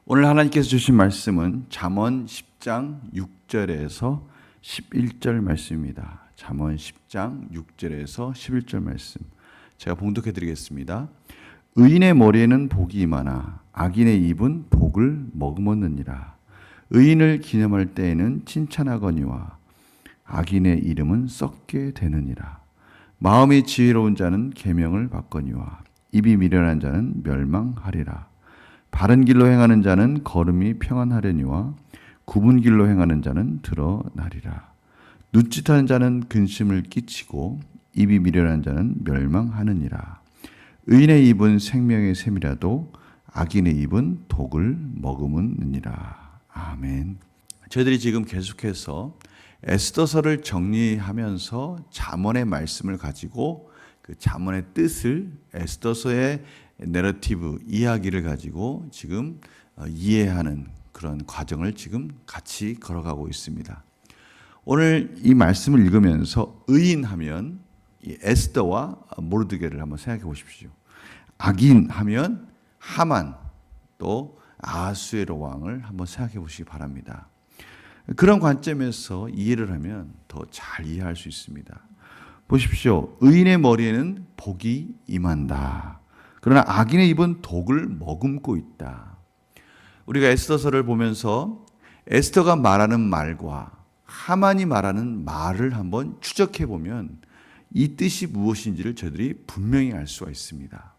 오늘 하나님께서 주신 말씀은 잠언 10장 6절에서 11절 말씀입니다. 잠언 10장 6절에서 11절 말씀. 제가 봉독해 드리겠습니다. 의인의 머리에는 복이 임하나 악인의 입은 복을 머금었느니라. 의인을 기념할 때에는 칭찬하거니와 악인의 이름은 썩게 되느니라. 마음이 지혜로운 자는 계명을 받거니와 입이 미련한 자는 멸망하리라. 바른 길로 행하는 자는 걸음이 평안하려니와 굽은 길로 행하는 자는 드러나리라. 눕짓하는 자는 근심을 끼치고 입이 미련한 자는 멸망하느니라. 의인의 입은 생명의 샘이라도 악인의 입은 독을 머금느니라. 아멘. 저희들이 지금 계속해서 에스더서를 정리하면서 잠언의 말씀을 가지고 그 잠언의 뜻을 에스더서의 내러티브 이야기를 가지고 지금 이해하는 그런 과정을 지금 같이 걸어가고 있습니다. 오늘 이 말씀을 읽으면서 의인하면 에스더와 모르드게를 한번 생각해 보십시오. 악인하면 하만 또 아하수에로 왕을 한번 생각해 보시기 바랍니다. 그런 관점에서 이해를 하면 더 잘 이해할 수 있습니다. 보십시오. 의인의 머리에는 복이 임한다. 그러나 악인의 입은 독을 머금고 있다. 우리가 에스더서를 보면서 에스더가 말하는 말과 하만이 말하는 말을 한번 추적해 보면 이 뜻이 무엇인지를 저희들이 분명히 알 수가 있습니다.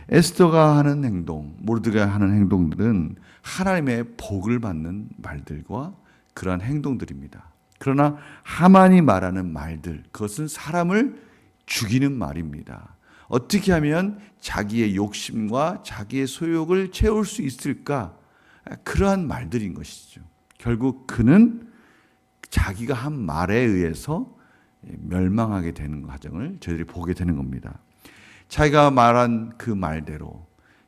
에스더가 하는 행동, 모르드게가 하는 행동들은 하나님의 복을 받는 말들과 그러한 행동들입니다. 그러나 하만이 말하는 말들, 그것은 사람을 죽이는 말입니다. 어떻게 하면 자기의 욕심과 자기의 소욕을 채울 수 있을까? 그러한 말들인 것이죠. 결국 그는 자기가 한 말에 의해서 멸망하게 되는 과정을 저희들이 보게 되는 겁니다. 자기가 말한 그 말대로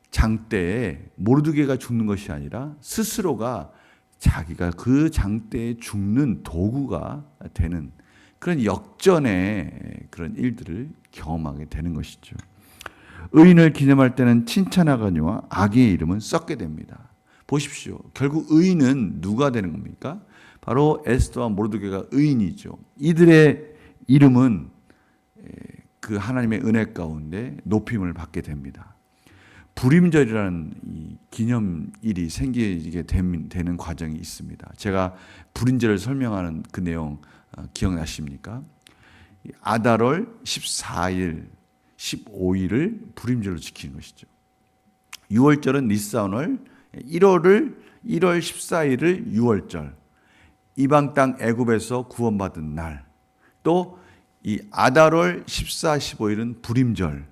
장대에 모르드게가 죽는 것이 아니라 스스로가 자기가 그 장대에 죽는 도구가 되는 그런 역전의 그런 일들을 경험하게 되는 것이죠. 의인을 기념할 때는 칭찬하거니와 악의 이름은 썩게 됩니다. 보십시오. 결국 의인은 누가 되는 겁니까? 바로 에스더와 모르드게가 의인이죠. 이들의 이름은 그 하나님의 은혜 가운데 높임을 받게 됩니다. 불임절이라는 이 기념일이 생기게 되는 과정이 있습니다. 제가 불임절을 설명하는 그 내용 기억나십니까? 아달월 14일, 15일을 불임절로 지키는 것이죠. 6월절은 니산월, 1월 14일을 6월절, 이방 땅 애굽에서 구원받은 날, 또 이 아달월 14, 15일은 불임절,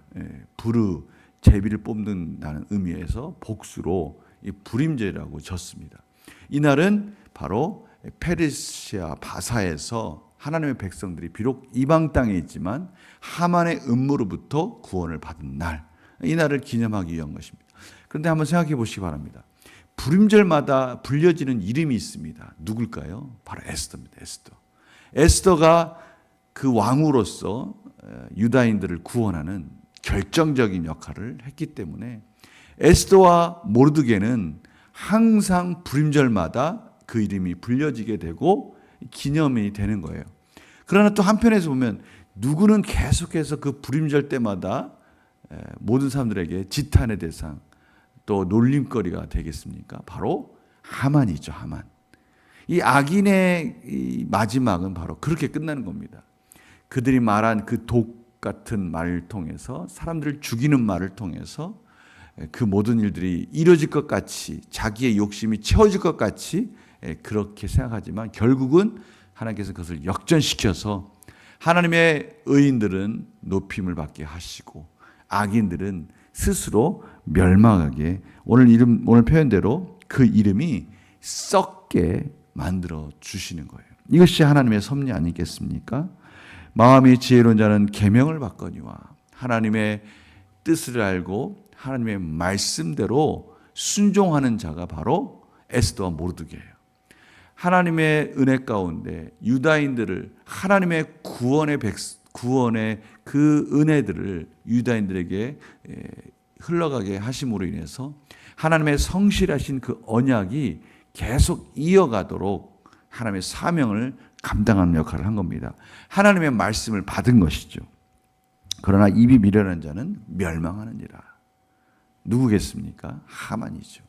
부르 제비를 뽑는다는 의미에서 복수로 이 불임절이라고 졌습니다. 이날은 바로 페르시아 바사에서 하나님의 백성들이 비록 이방 땅에 있지만 하만의 음모로부터 구원을 받은 날, 이 날을 기념하기 위한 것입니다. 그런데 한번 생각해 보시기 바랍니다. 불임절마다 불려지는 이름이 있습니다. 누굴까요? 바로 에스더입니다. 에스더가 그 왕으로서 유다인들을 구원하는 결정적인 역할을 했기 때문에 에스더와 모르드게는 항상 불임절마다 그 이름이 불려지게 되고 기념이 되는 거예요. 그러나 또 한편에서 보면 누구는 계속해서 그 불임절 때마다 모든 사람들에게 지탄의 대상 또 놀림거리가 되겠습니까? 바로 하만이죠. 하만. 이 악인의 이 마지막은 바로 그렇게 끝나는 겁니다. 그들이 말한 그 독 같은 말을 통해서 사람들을 죽이는 말을 통해서 그 모든 일들이 이루어질 것 같이 자기의 욕심이 채워질 것 같이 그렇게 생각하지만 결국은 하나님께서 그것을 역전시켜서 하나님의 의인들은 높임을 받게 하시고 악인들은 스스로 멸망하게 오늘 표현대로 그 이름이 썩게 만들어 주시는 거예요. 이것이 하나님의 섭리 아니겠습니까? 마음이 지혜로운 자는 계명을 받거니와 하나님의 뜻을 알고 하나님의 말씀대로 순종하는 자가 바로 에스더와 모르드게예요. 하나님의 은혜 가운데 유다인들을 하나님의 구원의 그 은혜들을 유다인들에게 흘러가게 하심으로 인해서 하나님의 성실하신 그 언약이 계속 이어가도록 하나님의 사명을 감당하는 역할을 한 겁니다. 하나님의 말씀을 받은 것이죠. 그러나 입이 미련한 자는 멸망하느니라. 누구겠습니까? 하만이죠.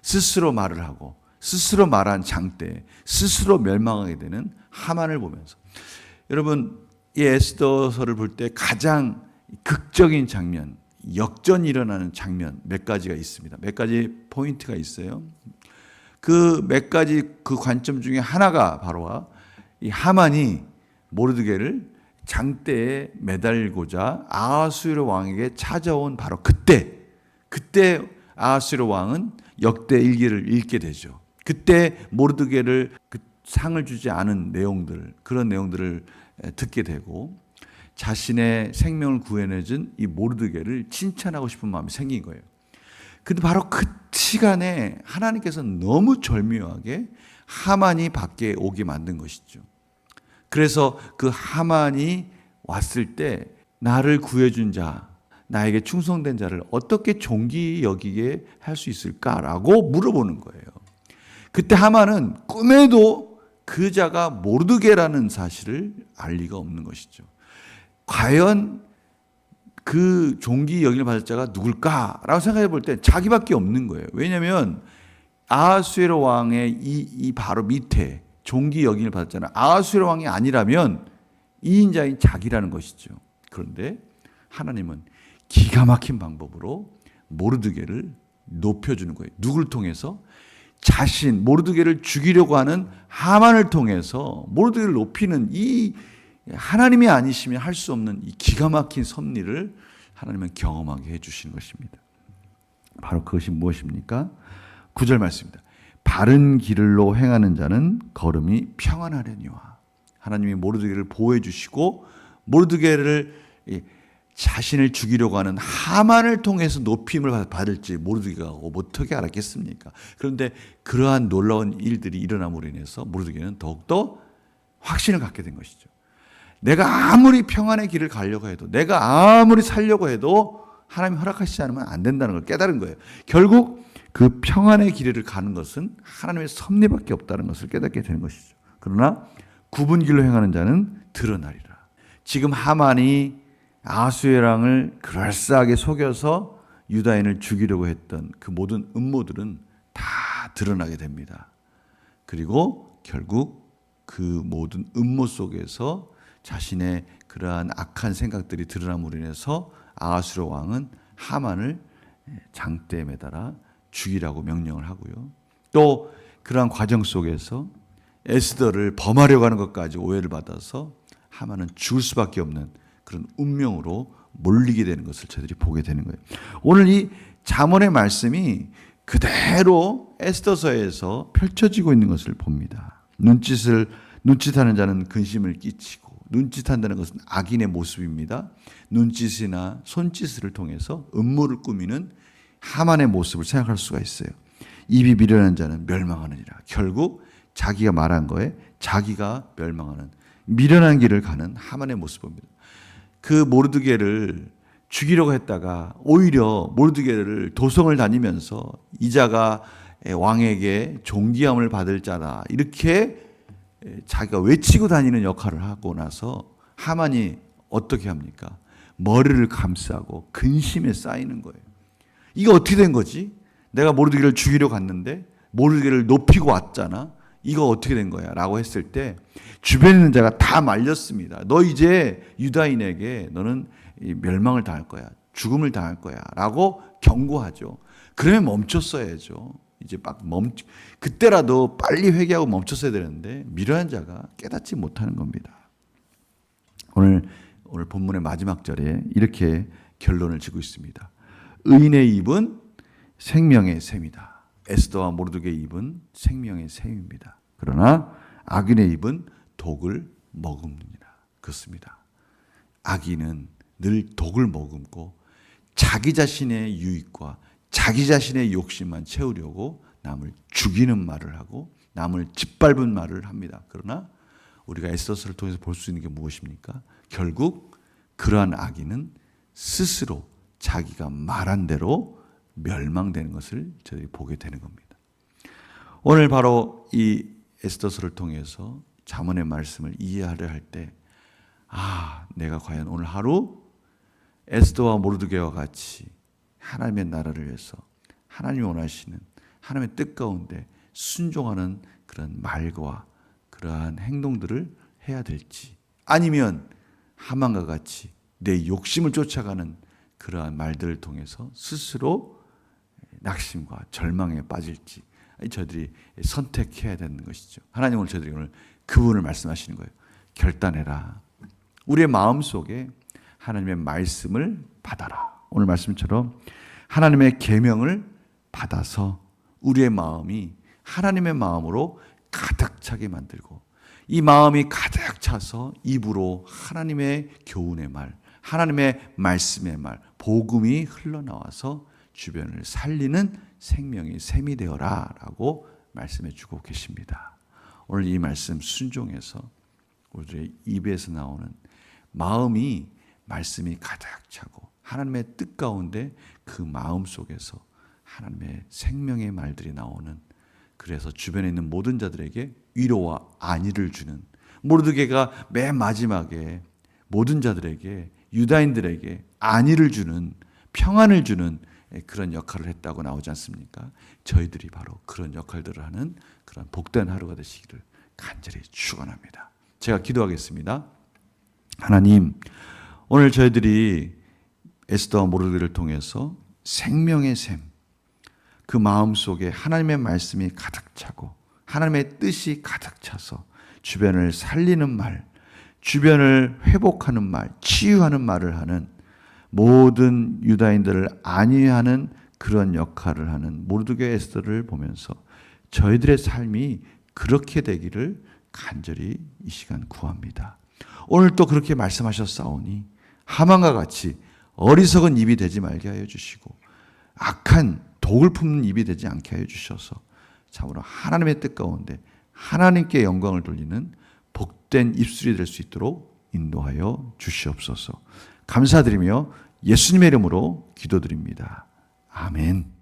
스스로 말을 하고 스스로 말한 장대에 스스로 멸망하게 되는 하만을 보면서, 여러분 이 에스더서를 볼 때 가장 극적인 장면, 역전이 일어나는 장면 몇 가지가 있습니다. 몇 가지 포인트가 있어요. 그 몇 가지 그 관점 중에 하나가 바로 이 하만이 모르드게를 장대에 매달고자 아하수에로 왕에게 찾아온 바로 그때 아하수에로 왕은 역대 일기를 읽게 되죠. 그때 모르드게를 그 상을 주지 않은 내용들, 그런 내용들을 듣게 되고 자신의 생명을 구해내준 이 모르드게를 칭찬하고 싶은 마음이 생긴 거예요. 근데 바로 그 시간에 하나님께서 너무 절묘하게 하만이 밖에 오게 만든 것이죠. 그래서 그 하만이 왔을 때 나를 구해준 자, 나에게 충성된 자를 어떻게 존귀 여기게 할 수 있을까라고 물어보는 거예요. 그때 하만은 꿈에도 그 자가 모르드게라는 사실을 알 리가 없는 것이죠. 과연 그 존귀 여김을 받을 자가 누굴까라고 생각해 볼 때 자기밖에 없는 거예요. 왜냐하면 아하수에로 왕의 이 바로 밑에 존귀 여김을 받을 자는 아하수에로 왕이 아니라면 이인자인 자기라는 것이죠. 그런데 하나님은 기가 막힌 방법으로 모르드게를 높여주는 거예요. 누굴 통해서? 자신, 모르드게를 죽이려고 하는 하만을 통해서 모르드게를 높이는 이 하나님이 아니시면 할 수 없는 이 기가 막힌 섭리를 하나님은 경험하게 해주시는 것입니다. 바로 그것이 무엇입니까? 9절 말씀입니다. 바른 길로 행하는 자는 걸음이 평안하려니와. 하나님이 모르드게를 보호해 주시고 모르드게를 자신을 죽이려고 하는 하만을 통해서 높임을 받을지 모르드게가 어떻게 알았겠습니까? 그런데 그러한 놀라운 일들이 일어남으로 인해서 모르드게는 더욱더 확신을 갖게 된 것이죠. 내가 아무리 평안의 길을 가려고 해도, 내가 아무리 살려고 해도 하나님이 허락하시지 않으면 안 된다는 걸 깨달은 거예요. 결국 그 평안의 길을 가는 것은 하나님의 섭리밖에 없다는 것을 깨닫게 되는 것이죠. 그러나 굽은 길로 행하는 자는 드러나리라. 지금 하만이 아하수에랑을 그럴싸하게 속여서 유다인을 죽이려고 했던 그 모든 음모들은 다 드러나게 됩니다. 그리고 결국 그 모든 음모 속에서 자신의 그러한 악한 생각들이 드러남으로 인해서 아하수에로 왕은 하만을 장대에 매달아 죽이라고 명령을 하고요. 또 그러한 과정 속에서 에스더를 범하려고 하는 것까지 오해를 받아서 하만은 죽을 수밖에 없는 그런 운명으로 몰리게 되는 것을 저희들이 보게 되는 거예요. 오늘 이 잠언의 말씀이 그대로 에스더서에서 펼쳐지고 있는 것을 봅니다. 눈짓하는 자는 근심을 끼치고, 눈짓한다는 것은 악인의 모습입니다. 눈짓이나 손짓을 통해서 음모를 꾸미는 하만의 모습을 생각할 수가 있어요. 입이 미련한 자는 멸망하느니라. 결국 자기가 말한 거에 자기가 멸망하는 미련한 길을 가는 하만의 모습을 봅니다. 그 모르드게를 죽이려고 했다가 오히려 모르드게를 도성을 다니면서 이 자가 왕에게 존귀함을 받을 자다, 이렇게 자기가 외치고 다니는 역할을 하고 나서 하만이 어떻게 합니까? 머리를 감싸고 근심에 쌓이는 거예요. 이게 어떻게 된 거지? 내가 모르드게를 죽이려 갔는데 모르드게를 높이고 왔잖아. 이거 어떻게 된 거야? 라고 했을 때 주변에 있는 자가 다 말렸습니다. 너 이제 유다인에게 너는 멸망을 당할 거야. 죽음을 당할 거야. 라고 경고하죠. 그러면 멈췄어야죠. 이제 그때라도 빨리 회개하고 멈췄어야 되는데 미련한 자가 깨닫지 못하는 겁니다. 오늘 본문의 마지막 절에 이렇게 결론을 짓고 있습니다. 의인의 입은 생명의 샘이다. 에스더와 모르드게의 입은 생명의 샘입니다. 그러나 악인의 입은 독을 머금느니라. 그렇습니다. 악인은 늘 독을 머금고 자기 자신의 유익과 자기 자신의 욕심만 채우려고 남을 죽이는 말을 하고 남을 짓밟은 말을 합니다. 그러나 우리가 에스더서를 통해서 볼 수 있는 게 무엇입니까? 결국 그러한 악인은 스스로 자기가 말한 대로 멸망되는 것을 저희들이 보게 되는 겁니다. 오늘 바로 이 에스더서를 통해서 잠언의 말씀을 이해하려 할 때, 내가 과연 오늘 하루 에스더와 모르드게와 같이 하나님의 나라를 위해서 하나님이 원하시는 하나님의 뜻 가운데 순종하는 그런 말과 그러한 행동들을 해야 될지, 아니면 하만과 같이 내 욕심을 쫓아가는 그러한 말들을 통해서 스스로 낙심과 절망에 빠질지 저희들이 선택해야 되는 것이죠. 하나님 오늘 저희들이 오늘 그분을 말씀하시는 거예요. 결단해라. 우리의 마음속에 하나님의 말씀을 받아라. 오늘 말씀처럼 하나님의 계명을 받아서 우리의 마음이 하나님의 마음으로 가득 차게 만들고, 이 마음이 가득 차서 입으로 하나님의 교훈의 말, 하나님의 말씀의 말, 복음이 흘러나와서 주변을 살리는 생명이 샘이 되어라 라고 말씀해 주고 계십니다. 오늘 이 말씀 순종해서 우리의 입에서 나오는 마음이 말씀이 가득 차고 하나님의 뜻 가운데 그 마음 속에서 하나님의 생명의 말들이 나오는, 그래서 주변에 있는 모든 자들에게 위로와 안위를 주는, 모르드게가 맨 마지막에 모든 자들에게, 유다인들에게 안위를 주는, 평안을 주는 그런 역할을 했다고 나오지 않습니까? 저희들이 바로 그런 역할들을 하는 그런 복된 하루가 되시기를 간절히 축원합니다. 제가 기도하겠습니다. 하나님, 오늘 저희들이 에스더와 모르드게를 통해서 생명의 샘, 그 마음속에 하나님의 말씀이 가득 차고 하나님의 뜻이 가득 차서 주변을 살리는 말, 주변을 회복하는 말, 치유하는 말을 하는, 모든 유다인들을 안위하는 그런 역할을 하는 모르드게 에스더를 보면서 저희들의 삶이 그렇게 되기를 간절히 이 시간 구합니다. 오늘 또 그렇게 말씀하셨사오니 하만과 같이 어리석은 입이 되지 말게 하여 주시고 악한 독을 품는 입이 되지 않게 하여 주셔서 참으로 하나님의 뜻 가운데 하나님께 영광을 돌리는 복된 입술이 될 수 있도록 인도하여 주시옵소서. 감사드리며 예수님의 이름으로 기도드립니다. 아멘.